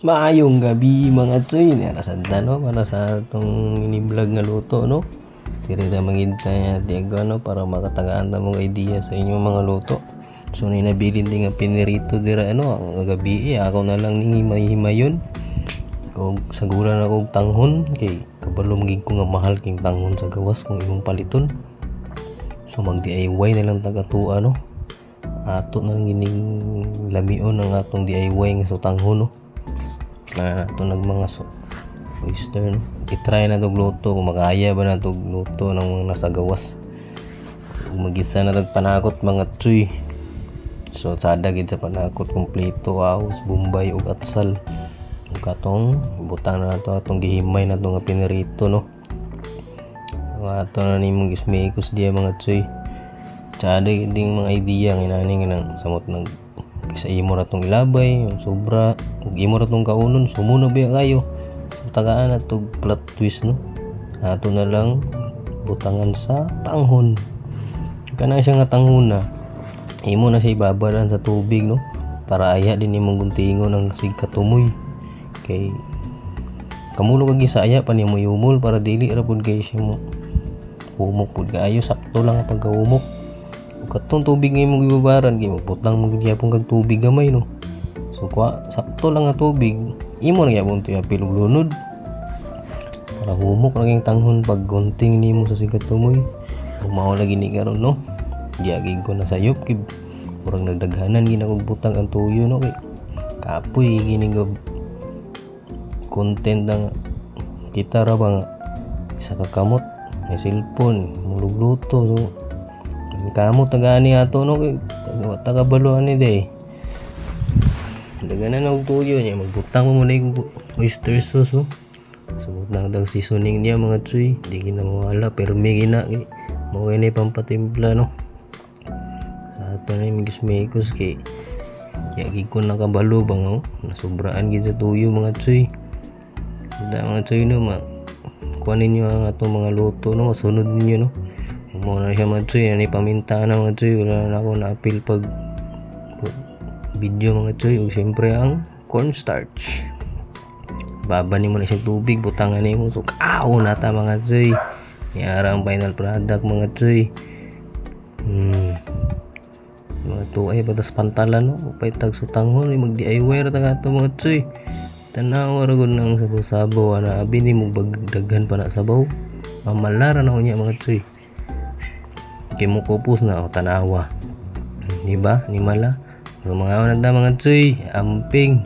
Maayong gabi mga tsoy, narasad na no para sa atong mini-vlog nga luto no. Tiri na maghintay Diego no para makatagaan ta mga idea sa inyong mga luto. So ni nabilin din nga pinirito dira ano ang gabi ako na lang ning himay-himayon. Og sagura na og tanghon kay kabalo magig ko nga mahal king tanghon sa gawas kung imong paliton. So mag DIY na lang taga-tuwa no. Ato nang gining lamion ang atong DIY nga sa tanghon no. Na ito mga oyster no? I-try na itong luto kung makaya ba na itong luto ng mga nasa gawas. Mag-isa na panakot mga tsuy. So sada gid sa panakot kompleto ahos, bumbay ug atsal ug katong butang na ito atong gihimay na ito nga pinirito no. Ato na ni mong gismekos diya mga tsuy. Sada gid mga idea nga inani nga samot nang sa imo ra tong ilabay sobra ug imo ra tong kaunon sumuno biya kayo sa tagaan at plot twist no. Ato na lang butangan sa tanghon kana siya nga tanghona imo na siya ibabaran sa tubig no para aya din imong guntingon ang sig katumoy kay kamulo kag gisaya pa nimo yumol para dili ra pud kay siya mo humok pud kaayo sakto lang ang pagkahumok. Katong tubig nga imong ibabaran kay magputang mo gyapon kag tubig gamay no. So sakto lang nga tubig imo na gyapon to apil og lunod para humok ra king tanghon pag gunting nimo sa sigat tumoy. Ug mao lagi ni karon no. Giyagig ko na sayop kay murag nagdaghanan gid akong butang ang tuyo no kay kapoy gini go content ng kita ra bang isa ka kamot may cellphone mulugluto so kamo tagaani ato no kay taga balo ani day daganan og tuyo niya magbutang mo muna yung oyster sauce no. Subot na dag seasoning niya mga tsuy di gina mawala pero may gina kay mao ni pampatimpla no sa ato na yung gismekos kay yagi ko nakabalo bang no nasubraan gid sa tuyo mga tsuy da mga tsuy no kuanin niyo ang atong mga luto no masunod ninyo no. Mo na siya mga tsuy, ni paminta na mga tsuy, wala na ako na-appeal pag video mga tsuy, ug siyempre ang cornstarch. Baba ni mo na siya tubig, butangan ni mo, so nata mga tsuy. Niara ang final product mga tsuy. Mga tuay, batas pantalan, no? Upay tag sutanghon, mag-DIY ra taga ito mga tsuy. Tanaw ra gud nang sabaw-sabaw, na abi ni mo bagdaghan pa na sabaw. Mamalara na ko niya mga tsuy. Kay mo kupos na o tanawa diba ni mala mga tsuy amping